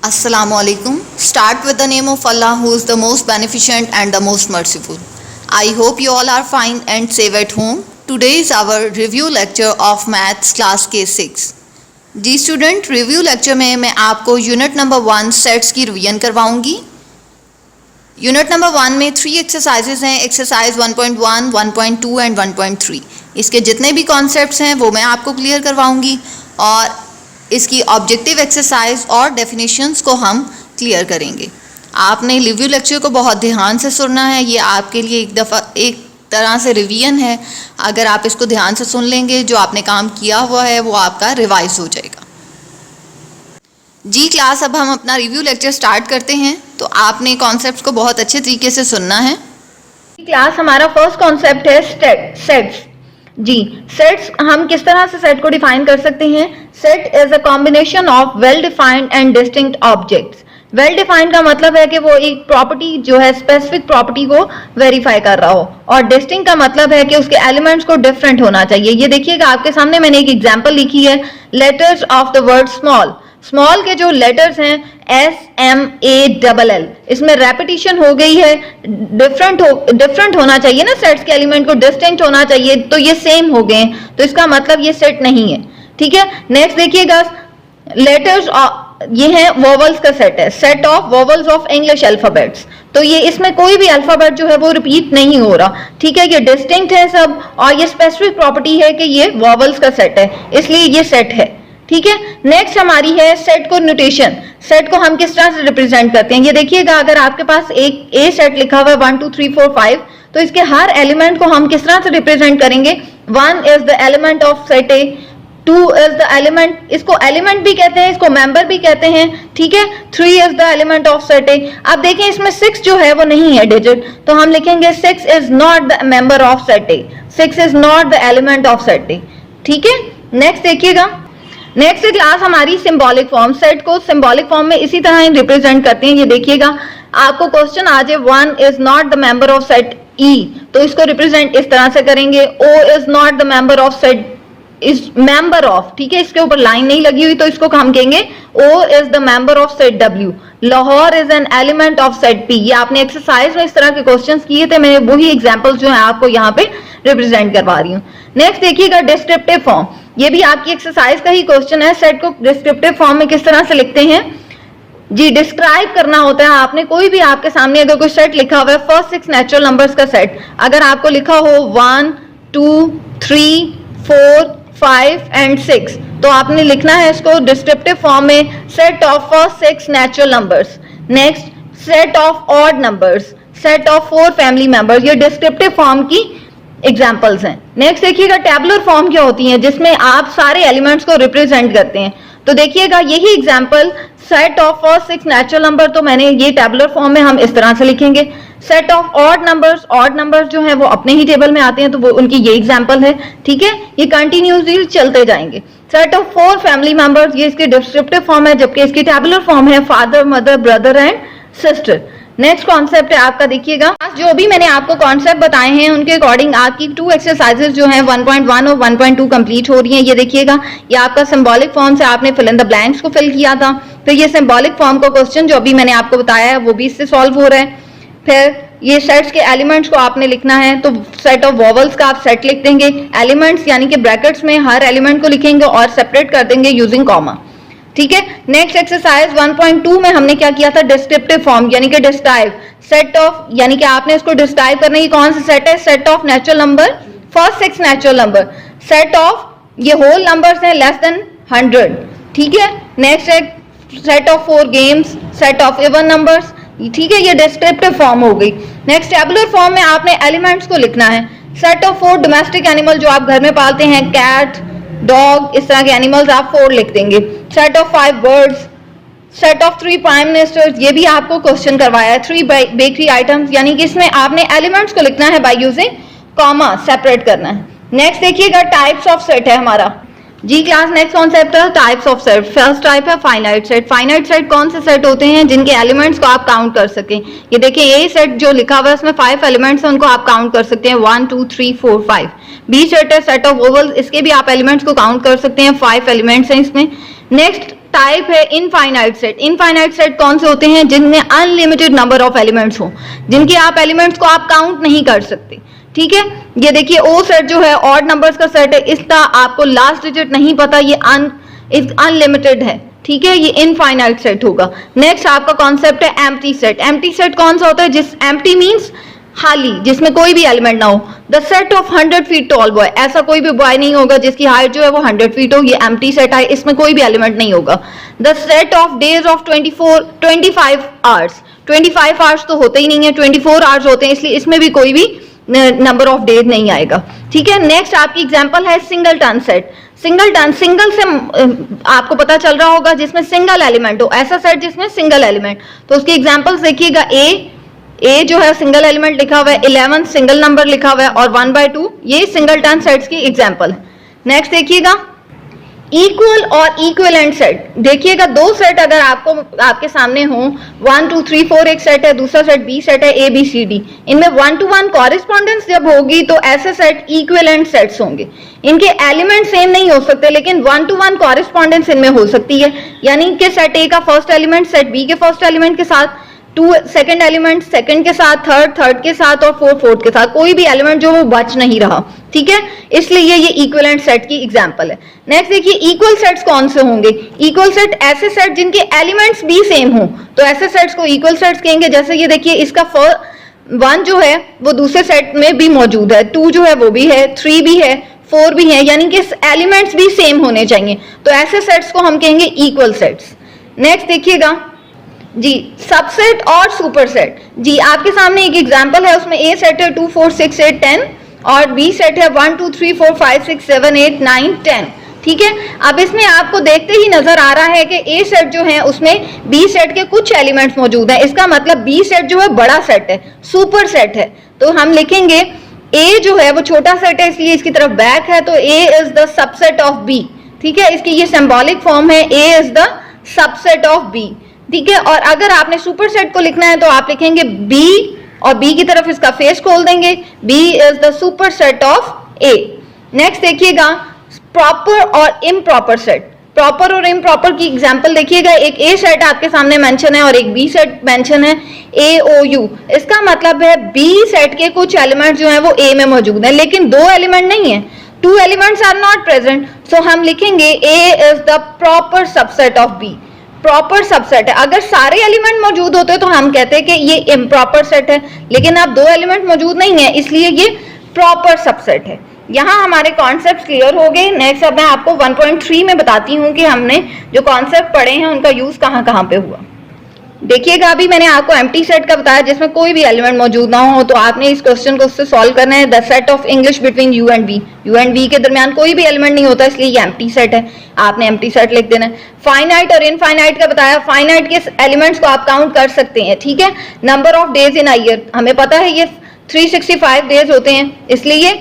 Assalamualaikum. Start with the name of Allah, who is the most beneficent and the most merciful. I hope you all are fine and safe at home. Today is our review lecture of Maths Class K6. जी student, review lecture में मैं आपको unit number 1 sets की revision करवाऊंगी। Unit number 1 में 3 exercises हैं, exercise 1.1, 1.2 and 1.3। इसके जितने भी कॉन्सेप्ट्स हैं वो मैं आपको क्लियर करवाऊंगी और इसकी ऑब्जेक्टिव एक्सरसाइज और डेफिनेशंस को हम क्लियर करेंगे। आपने रिव्यू लेक्चर को बहुत ध्यान से सुनना है, ये आपके लिए एक तरह से रिवीजन है। अगर आप इसको ध्यान से सुन लेंगे, जो आपने काम किया हुआ है वो आपका रिवाइज हो जाएगा। जी क्लास, अब हम अपना रिव्यू लेक्चर स्टार्ट करते हैं, तो आपने कॉन्सेप्ट्स को बहुत अच्छे तरीके से सुनना है। क्लास हमारा फर्स्ट कॉन्सेप्ट है सेट्स। जी, सेट्स हम किस तरह से सेट को डिफाइन कर सकते हैं? Set is a combination of well defined and distinct objects. Well defined का मतलब है कि वो एक प्रॉपर्टी जो है स्पेसिफिक प्रॉपर्टी को वेरीफाई कर रहा हो, और डिस्टिंक्ट का मतलब है कि उसके एलिमेंट्स को डिफरेंट होना चाहिए। ये देखिएगा आपके सामने मैंने एक एग्जांपल लिखी है, letters of the word small. Small के जो लेटर्स हैं SMALL, इसमें रेपिटेशन हो गई है, डिफरेंट होना चाहिए ना, सेट्स के एलिमेंट को डिस्टिंक्ट होना चाहिए, तो ये सेम हो गए, तो इसका मतलब ये सेट नहीं है। ठीक है, नेक्स्ट देखिएगा, लेटर्स ये है वोवल्स का सेट है, set of vowels of English alphabets. तो ये इसमें कोई भी अल्फाबेट जो है वो रिपीट नहीं हो रहा। ठीक है, ये डिस्टिंक्ट है सब, और ये स्पेसिफिक प्रॉपर्टी है कि ये वोवल्स का सेट है, इसलिए ये सेट है। ठीक है, नेक्स्ट हमारी है सेट को नोटेशन। सेट को हम किस तरह से रिप्रेजेंट करते हैं? ये देखिएगा, अगर आपके पास एक ए सेट लिखा हुआ है 1 2 3 4 5, तो इसके हर एलिमेंट को हम किस तरह से रिप्रेजेंट करेंगे? 1 is the element of set A, 2 is the element, इसको एलिमेंट भी कहते हैं, इसको मेंबर भी कहते हैं। ठीक है, 3 is the element of set ए। अब देखें, इसमें 6 जो है वो नहीं है डिजिट, तो हम लिखेंगे 6 is not the member of set A, 6 is not the element of set ए। ठीक है, नेक्स्ट देखिएगा, नेक्स्ट क्लास हमारी सिंबॉलिक फॉर्म। सेट को सिंबॉलिक फॉर्म में इसी तरह रिप्रेजेंट करते हैं। ये देखिएगा, आपको क्वेश्चन आ जाए 1 is not the member of set ई, तो इसको रिप्रेजेंट इस तरह से करेंगे, O is not the member of set is member of. ठीक है, इसके ऊपर लाइन नहीं लगी हुई, तो इसको हम कहेंगे O is the member of set W। Lahore is an element of set P। ये आपने एक्सरसाइज में इस तरह के क्वेश्चंस किए थे, मैं वही एग्जांपल्स जो है आपको यहाँ पे रिप्रेजेंट करवा रही हूँ। नेक्स्ट देखिएगा, डिस्क्रिप्टिव फॉर्म। ये भी आपकी एक्सरसाइज का ही क्वेश्चन है। सेट को डिस्क्रिप्टिव फॉर्म में किस तरह से लिखते हैं? जी, डिस्क्राइब करना होता है आपने। कोई भी आपके सामने अगर कोई सेट लिखा हुआ है, फर्स्ट 6 नेचुरल नंबर्स का सेट, अगर आपको लिखा हो 1 2 3 4 5 एंड 6, तो आपने लिखना है इसको डिस्क्रिप्टिव फॉर्म में, set of first 6 natural numbers. Next, set of odd numbers, set of 4 family members. ये डिस्क्रिप्टिव फॉर्म की एग्जाम्पल्स हैं। नेक्स्ट देखिएगा, टेबुलर फॉर्म क्या होती है, जिसमें आप सारे एलिमेंट्स को रिप्रेजेंट करते हैं। तो देखिएगा, यही example, set of first 6 natural number, तो मैंने ये टेबुलर फॉर्म में हम इस तरह से लिखेंगे। सेट ऑफ ऑड नंबर्स जो है वो अपने ही टेबल में आते हैं, तो वो उनकी ये एग्जाम्पल है। ठीक है, ये कंटिन्यूसली चलते जाएंगे। सेट ऑफ 4 फैमिली मेंबर्स, ये इसकी डिस्क्रिप्टिव फॉर्म है, जबकि इसकी टेबुलर फॉर्म है father mother brother and sister. Next concept है आपका, देखिएगा, जो भी मैंने आपको कॉन्सेप्ट बताए हैं उनके अकॉर्डिंग आपकी 2 एक्सरसाइजेज जो हैं 1.1 और 1.2 कंप्लीट हो रही हैं। ये देखिएगा, ये आपका सिंबॉलिक फॉर्म से आपने फिल इन द ब्लैंक्स को फिल किया था, फिर ये सिंबॉलिक फॉर्म का क्वेश्चन जो अभी मैंने आपको बताया है वो भी इससे सॉल्व हो रहा है। फिर ये सेट्स के एलिमेंट्स को आपने लिखना है, तो सेट ऑफ वोवल्स का आप सेट लिख देंगे, एलिमेंट्स यानी कि ब्रैकेट्स में हर एलिमेंट को लिखेंगे और सेपरेट कर देंगे यूजिंग कॉमा। ठीक है, नेक्स्ट एक्सरसाइज 1.2 में हमने क्या किया था? डिस्क्रिप्टिव फॉर्म यानी कि डिस्क्राइब, सेट ऑफ, यानी कि आपने इसको डिस्क्राइब करना है, कौन सा सेट है? Set of natural number, first 6 natural number, set of ये होल नंबर्स हैं लेस देन 100। ठीक है, नेक्स्ट है set of 4 games, set of even numbers. ठीक है, ये डिस्क्रिप्टिव फॉर्म हो गई। नेक्स्ट टेबुलर फॉर्म में आपने एलिमेंट्स को लिखना है। सेट ऑफ 4 डोमेस्टिक एनिमल जो आप घर में पालते हैं, कैट डॉग, इस तरह के एनिमल्स आप 4 लिख देंगे। Set of 5 birds, set of 3 prime ministers, ये भी आपको क्वेश्चन करवाया है। 3 बेकरी आइटम्स, यानी कि इसमें आपने एलिमेंट्स को लिखना है बाय यूजिंग कॉमा, सेपरेट करना है। नेक्स्ट देखिएगा, टाइप्स ऑफ सेट है हमारा। जी क्लास, नेक्स्ट कॉन्सेप्ट है types of set. First type है फाइनाइट सेट। फाइनाइट सेट कौन से सेट होते हैं? जिनके एलिमेंट्स को आप काउंट कर सकें। ये देखिए, ए सेट जो लिखा हुआ है उसमें 5 एलिमेंट्स हैं, उनको आप काउंट कर सकते हैं, 1 2 3 4 5। बी सेट है सेट ऑफ वोवल्स, इसके भी आप एलिमेंट्स को काउंट कर सकते हैं, 5 एलिमेंट्स हैं इसमें। नेक्स्ट टाइप है इनफाइनाइट सेट। इनफाइनाइट सेट कौन से होते हैं? जिनमें अनलिमिटेड नंबर ऑफ एलिमेंट्स हो, जिनके आप एलिमेंट्स को आप काउंट नहीं कर सकते। ठीक है, ये देखिए ओ सेट जो है ऑड नंबर्स का सेट है, इसका आपको लास्ट डिजिट नहीं पता, ये अनलिमिटेड है। ठीक है, ये इनफाइनाइट सेट होगा। नेक्स्ट आपका कॉन्सेप्ट है एम्प्टी सेट। एम्प्टी सेट कौन सा होता है? जिस एम्प्टी मींस खाली, जिसमें कोई भी एलिमेंट ना हो। The set of 100 feet tall boy, ऐसा कोई भी बॉय नहीं होगा जिसकी हाइट जो है वो 100 फीट हो, ये एम्प्टी सेट है, इसमें कोई भी एलिमेंट नहीं होगा। The set of days of 25 hours, 25 hours तो होते ही नहीं है, 24 आवर्स होते हैं, इसलिए इसमें भी कोई भी नंबर ऑफ डेज नहीं आएगा। ठीक है, नेक्स्ट आपकी एग्जांपल है single turn set. Single turn, single से आपको पता चल रहा होगा जिसमें सिंगल एलिमेंट हो, ऐसा सेट जिसमें सिंगल एलिमेंट। तो उसकी एग्जांपल्स देखिएगा, ए जो है सिंगल एलिमेंट लिखा हुआ है, 11 सिंगल नंबर लिखा हुआ है और 1/2 ये सिंगल टर्न सेट्स की एग्जांपल है। नेक्स्ट देखिएगा इक्वल और इक्विवेलेंट सेट। देखिएगा दो सेट अगर आपके सामने हो, 1 2 3 4 एक सेट है, दूसरा सेट बी सेट है, ए बी सी डी, इनमें 1-to-1 कॉरेस्पॉन्डेंस जब होगी तो ऐसे सेट इक्विवेलेंट सेट्स होंगे। इनके एलिमेंट सेम नहीं हो सकते लेकिन 1-to-1 कॉरेस्पॉन्डेंस इनमें हो सकती है, यानी कि सेट ए का फर्स्ट एलिमेंट सेट बी के फर्स्ट एलिमेंट के साथ, 2 सेकंड एलिमेंट सेकंड के साथ, थर्ड के साथ और फोर्थ के साथ, कोई भी एलिमेंट जो वो बच नहीं रहा। ठीक है, इसलिए ये इक्विवेलेंट सेट की एग्जांपल है। नेक्स्ट देखिए इक्वल सेट्स कौन से होंगे? इक्वल सेट ऐसे सेट जिनके एलिमेंट्स भी सेम हो, तो ऐसे सेट्स को इक्वल सेट्स कहेंगे। जैसे ये देखिए इसका 1 जो है वो दूसरे सेट में भी मौजूद है, 2 जो है वो भी है, 3 भी है, 4 भी है, यानी कि एलिमेंट्स भी सेम होने चाहिए, तो ऐसे सेट्स को हम कहेंगे इक्वल सेट्स। नेक्स्ट देखिएगा जी सबसेट और सुपरसेट। जी आपके सामने एक एग्जांपल है, उसमें ए सेट है 2 4 6 8 10 और बी सेट है 1 2 3 4 5 6 7 8 9 10। ठीक है, अब इसमें आपको देखते ही नजर आ रहा है कि ए सेट जो है उसमें बी सेट के कुछ एलिमेंट्स मौजूद हैं, इसका मतलब बी सेट जो है बड़ा सेट है, सुपर सेट है। तो हम लिखेंगे ए जो है वो छोटा सेट है इसलिए इसकी तरफ बैक है, तो A is the subset of B. ठीक है, इसकी ये सिंबॉलिक फॉर्म है, A is the subset of B. ठीक है, और अगर आपने सुपर सेट को लिखना है तो आप लिखेंगे बी और बी की तरफ इसका फेस खोल देंगे, B is the super set of A. Next देखिएगा प्रॉपर और इम्प्रॉपर सेट। प्रॉपर और इम्प्रॉपर की एग्जांपल देखिएगा, एक ए सेट आपके सामने मेंशन है और एक बी सेट मेंशन है, ए ओ यू। इसका मतलब है बी सेट के कुछ एलिमेंट जो है वो ए में मौजूद है लेकिन 2 एलिमेंट नहीं है, 2 elements are not present, so हम लिखेंगे A is the proper subset of B. Proper subset है, अगर सारे एलिमेंट मौजूद होते तो हम कहते हैं कि ये इम्प्रॉपर सेट है, लेकिन अब 2 एलिमेंट मौजूद नहीं है इसलिए ये प्रॉपर सबसेट है। यहाँ हमारे कॉन्सेप्ट क्लियर हो गए। नेक्स्ट अब मैं आपको 1.3 में बताती हूँ कि हमने जो कॉन्सेप्ट पढ़े हैं उनका यूज कहाँ कहाँ पे हुआ। देखिएगा अभी मैंने आपको एम्प्टी सेट का बताया जिसमें कोई भी एलिमेंट मौजूद ना हो, तो आपने इस क्वेश्चन को उससे सॉल्व करना है। The set of English between U and B, U and B के दरमियान कोई भी एलिमेंट नहीं होता इसलिए ये एम्प्टी सेट है, आपने एम्प्टी सेट लिख देना है। फाइनाइट और इनफाइनाइट का बताया, फाइनाइट के एलिमेंट्स को आप काउंट कर सकते हैं। ठीक है, number of days in a year हमें पता है ये 365 डेज होते हैं, इसलिए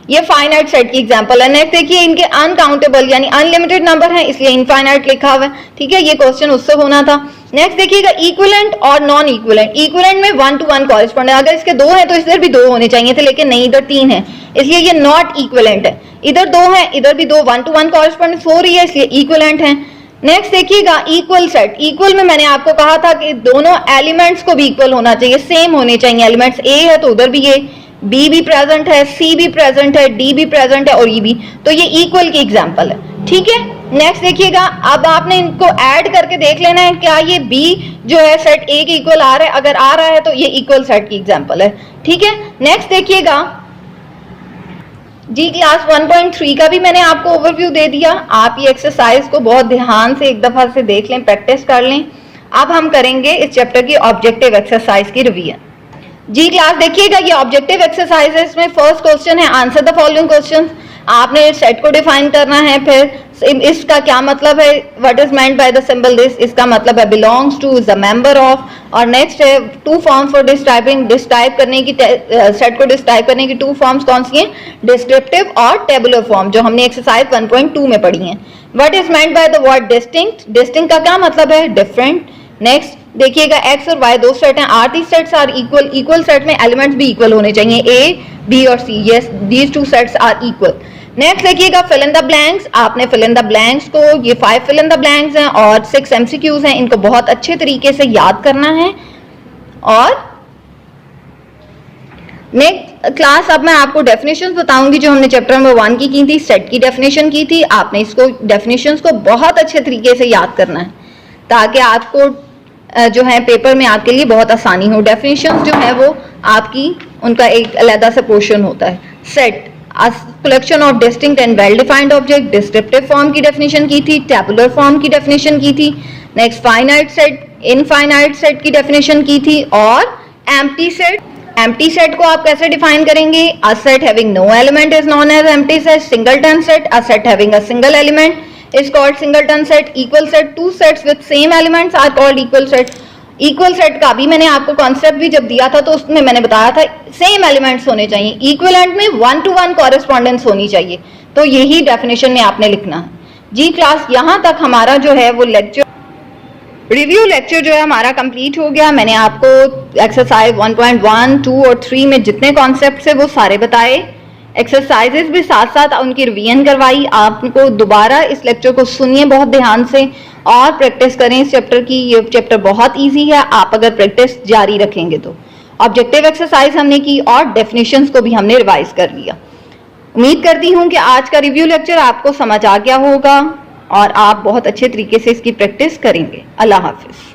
ये फाइनाइट सेट की एग्जांपल है। नेक्स्ट देखिए इनके अनकाउंटेबल यानी अनलिमिटेड नंबर है इसलिए इनफाइनाइट लिखा हुआ है। ठीक है, ये क्वेश्चन उससे होना था। नेक्स्ट देखिएगा इक्विवेलेंट और नॉन इक्विवेलेंट। इक्विवेलेंट में 1-to-1 कॉरेस्पॉन्डेंट, अगर इसके 2 हैं तो इधर भी 2 होने चाहिए थे लेकिन नहीं, इधर 3 है इसलिए ये नॉट इक्विवेलेंट है। इधर 2 है, इधर भी 2, 1-to-1 कॉरेस्पॉन्डेंस हो रही है इसलिए इक्विवेलेंट है। नेक्स्ट देखिएगा इक्वल सेट। इक्वल में मैंने आपको कहा था कि दोनों एलिमेंट्स को भी इक्वल होना चाहिए, सेम होने चाहिए। एलिमेंट्स ए है तो उधर भी ये बी भी प्रेजेंट है, सी भी प्रेजेंट है, डी भी प्रेजेंट है और ई भी, तो ये इक्वल की एग्जांपल है। ठीक है, नेक्स्ट देखिएगा अब आपने इनको ऐड करके देख लेना है क्या ये बी जो है सेट ए के इक्वल आ रहा है, अगर आ रहा है तो ये इक्वल सेट की एग्जांपल है। ठीक है, नेक्स्ट देखिएगा जी क्लास 1.3 का भी मैंने आपको ओवरव्यू दे दिया। आप ये एक्सरसाइज को बहुत ध्यान से एक दफा से देख लें, प्रैक्टिस कर लें। अब हम करेंगे इस चैप्टर की ऑब्जेक्टिव एक्सरसाइज की रिवीजन। जी क्लास देखिएगा ये ऑब्जेक्टिव एक्सरसाइज है, इसमें फर्स्ट क्वेश्चन है आंसर द फॉलोइंग क्वेश्चन। आपने सेट को डिफाइन करना है, फिर इसका क्या मतलब है, what is meant by the symbol this, इसका मतलब है belongs to, is a member of, और नेक्स्ट है 2 फॉर्म्स फॉर डिस्क्राइबिंग, डिस्क्राइब करने की सेट को डिस्क्राइब करने की 2 फॉर्म्स कौन सी हैं, डिस्क्रिप्टिव और टेबुलर फॉर्म, जो हमने एक्सरसाइज 1.2 में पढ़ी है। What is meant by the word distinct, distinct का क्या मतलब है, डिफरेंट। नेक्स्ट देखिएगा एक्स और वाई 2 सेट हैं, are these sets are equal, equal set में एलिमेंट्स भी इक्वल होने चाहिए, ए बी और C, yes these 2 sets are equal. Next देखिएगा फिल इन द ब्लैंक्स। आपने फिल इन द ब्लैंक्स को, ये 5 फिल इन द ब्लैंक्स हैं और 6 एमसीक्यूज हैं, इनको बहुत अच्छे तरीके से याद करना है। और नेक्स्ट क्लास अब मैं आपको डेफिनेशंस बताऊंगी जो हमने चैप्टर नंबर 1 की थी, सेट की डेफिनेशन की थी। आपने इसको डेफिनेशंस को बहुत अच्छे तरीके से याद करना है ताकि आपको जो है पेपर में आपके लिए बहुत आसानी हो। डेफिनेशंस जो है वो आपकी, उनका एक अलग सा पोर्शन होता है। Set collection of distinct and well defined object, descriptive form की डेफिनेशन की थी, टेबुलर फॉर्म की डेफिनेशन की थी। Next finite set, infinite set की डेफिनेशन की थी और एम्प्टी सेट। एम्प्टी सेट को आप कैसे डिफाइन करेंगे? A set having no element is known as empty set. Singleton set, a set having a single element is called singleton set. Equal set, two sets with same elements are called equal set. Equal set का भी मैंने आपको concept भी जब दिया था तो उसमें मैंने बताया था सेम एलिमेंट्स होने चाहिए, इक्विवेलेंट में 1-to-1 कॉरेस्पॉन्डेंस होनी चाहिए। तो यही डेफिनेशन में आपने लिखना है जी। क्लास यहाँ तक हमारा जो है वो लेक्चर, रिव्यू लेक्चर जो है हमारा कंप्लीट हो गया। मैंने आपको एक्सरसाइज 1.1, 2 और 3 में जितने कॉन्सेप्ट है वो सारे बताए, एक्सरसाइजेस भी साथ साथ उनकी रिवीजन करवाई। आपको दोबारा इस लेक्चर को सुनिए बहुत ध्यान से और प्रैक्टिस करें इस चैप्टर की। ये चैप्टर बहुत इजी है, आप अगर प्रैक्टिस जारी रखेंगे तो। ऑब्जेक्टिव एक्सरसाइज हमने की और डेफिनेशंस को भी हमने रिवाइज कर लिया। उम्मीद करती हूँ कि आज का रिव्यू लेक्चर आपको समझ आ गया होगा और आप बहुत अच्छे तरीके से इसकी प्रैक्टिस करेंगे। अल्लाह हाफिज।